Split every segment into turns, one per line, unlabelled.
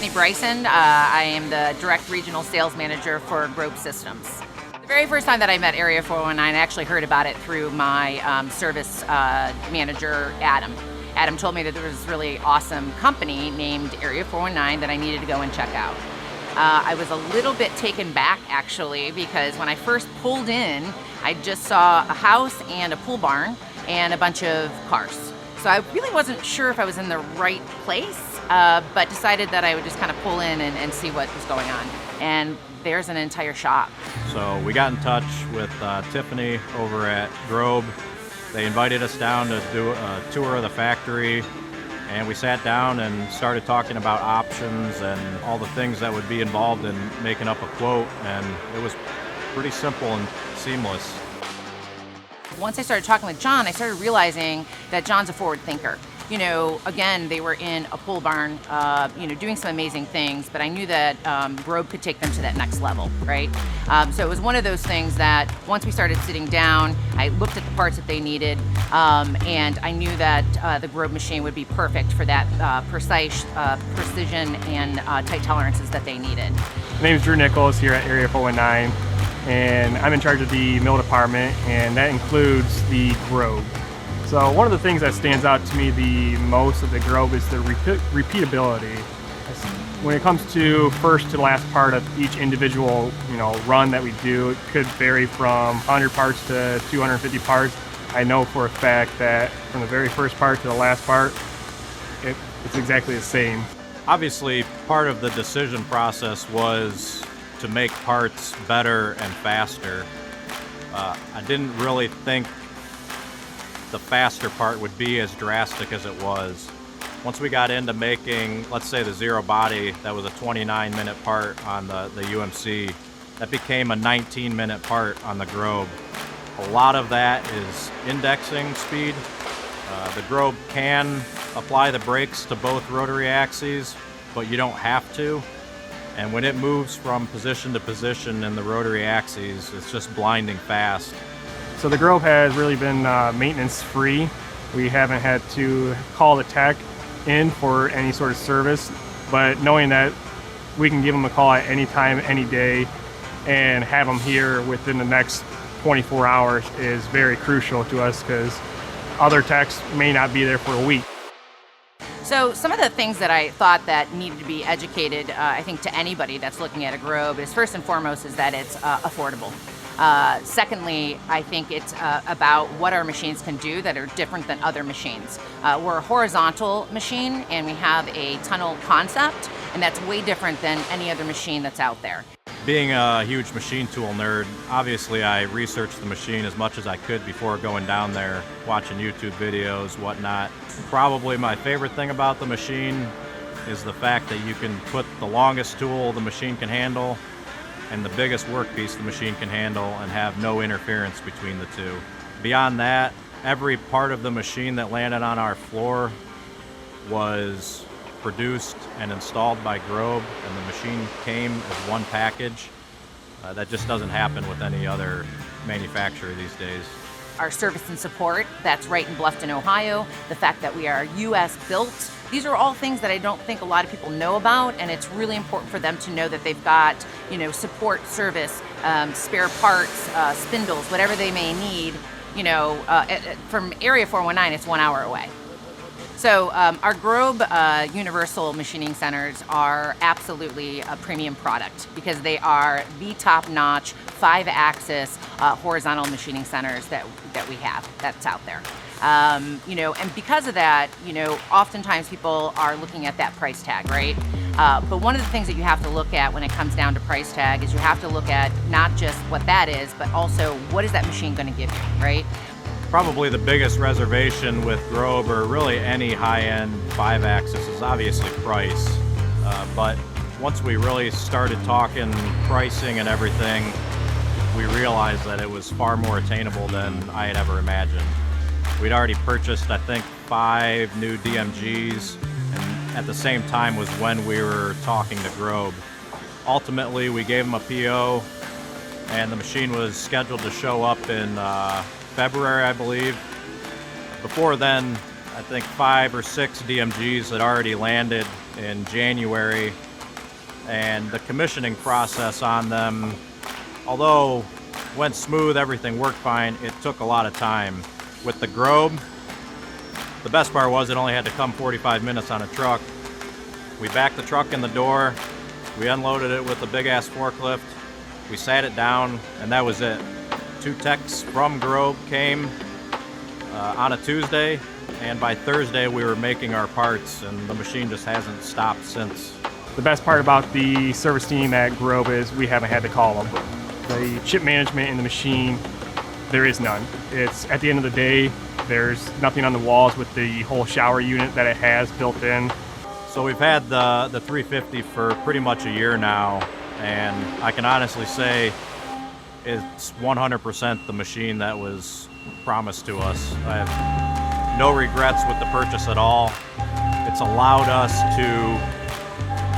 Tiffany Bryson. I am the direct regional sales manager for Grob Systems. The very first time that I met Area 419, I actually heard about it through my service manager, Adam. Adam told me that there was this really awesome company named Area 419 that I needed to go and check out. I was a little bit taken back actually, because when I first pulled in, I just saw a house and a pool barn and a bunch of cars. So I really wasn't sure if I was in the right place, but decided that I would just kind of pull in and see what was going on. And there's an entire shop.
So we got in touch with Tiffany over at Grob. They invited us down to do a tour of the factory, and we sat down and started talking about options and all the things that would be involved in making up a quote, and it was pretty simple and seamless.
Once I started talking with John, I started realizing that John's a forward thinker. You know, again, they were in a pole barn, doing some amazing things, but I knew that Grob could take them to that next level, right? So it was one of those things that once we started sitting down, I looked at the parts that they needed, and I knew that the Grob machine would be perfect for that precise precision and tight tolerances that they needed.
My name is Drew Nichols here at Area 419, and I'm in charge of the mill department, and that includes the Grob. So one of the things that stands out to me the most of the Grob is the repeatability. When it comes to first to last part of each individual run that we do, it could vary from 100 parts to 250 parts. I know for a fact that from the very first part to the last part, it's exactly the same.
Obviously, part of the decision process was to make parts better and faster. I didn't really think the faster part would be as drastic as it was. Once we got into making, let's say, the zero body, that was a 29-minute part on the UMC, that became a 19-minute part on the Grob. A lot of that is indexing speed. The Grob can apply the brakes to both rotary axes, but you don't have to. And when it moves from position to position in the rotary axes, it's just blinding fast.
So the Grob has really been maintenance free. We haven't had to call the tech in for any sort of service, but knowing that we can give them a call at any time, any day, and have them here within the next 24 hours is very crucial to us, because other techs may not be there for a week.
So some of the things that I thought that needed to be educated, I think, to anybody that's looking at a Grob is, first and foremost, is that it's affordable. Secondly, I think it's about what our machines can do that are different than other machines. We're a horizontal machine, and we have a tunnel concept, and that's way different than any other machine that's out there.
Being a huge machine tool nerd, obviously I researched the machine as much as I could before going down there, watching YouTube videos, whatnot. Probably my favorite thing about the machine is the fact that you can put the longest tool the machine can handle and the biggest workpiece the machine can handle and have no interference between the two. Beyond that, every part of the machine that landed on our floor was produced and installed by Grob, and the machine came as one package. That just doesn't happen with any other manufacturer these days.
Our service and support, that's right in Bluffton, Ohio. The fact that we are US built. These are all things that I don't think a lot of people know about, and it's really important for them to know that they've got, support, service, spare parts, spindles, whatever they may need. From Area 419, it's 1 hour away. So our Grob Universal Machining Centers are absolutely a premium product, because they are the top-notch 5-axis horizontal machining centers that we have that's out there. And because of that, oftentimes people are looking at that price tag, right? But one of the things that you have to look at when it comes down to price tag is you have to look at not just what that is, but also what is that machine going to give you, right?
Probably the biggest reservation with Grob, or really any high-end 5-axis, is obviously price. But once we really started talking pricing and everything, we realized that it was far more attainable than I had ever imagined. We'd already purchased, I think, 5 new DMGs, and at the same time was when we were talking to Grob. Ultimately, we gave them a PO, and the machine was scheduled to show up in February, I believe. Before then, I think 5 or 6 DMGs had already landed in January, and the commissioning process on them, although went smooth, everything worked fine, it took a lot of time. With the Grob, the best part was it only had to come 45 minutes on a truck. We backed the truck in the door, we unloaded it with a big ass forklift, we sat it down, and that was it. 2 techs from Grob came on a Tuesday, and by Thursday we were making our parts, and the machine just hasn't stopped since.
The best part about the service team at Grob is we haven't had to call them. The chip management in the machine, there is none. It's at the end of the day, there's nothing on the walls with the whole shower unit that it has built in.
So we've had the 350 for pretty much a year now, and I can honestly say it's 100% the machine that was promised to us. I have no regrets with the purchase at all. It's allowed us to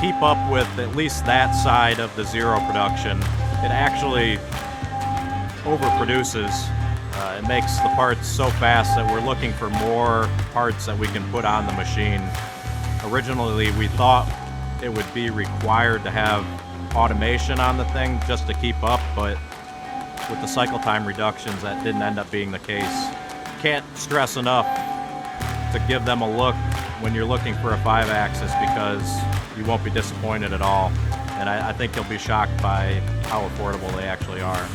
keep up with at least that side of the zero production. It actually overproduces. It makes the parts so fast that we're looking for more parts that we can put on the machine. Originally, we thought it would be required to have automation on the thing just to keep up, but with the cycle time reductions, that didn't end up being the case. Can't stress enough to give them a look when you're looking for a 5-axis, because you won't be disappointed at all. And I think you'll be shocked by how affordable they actually are.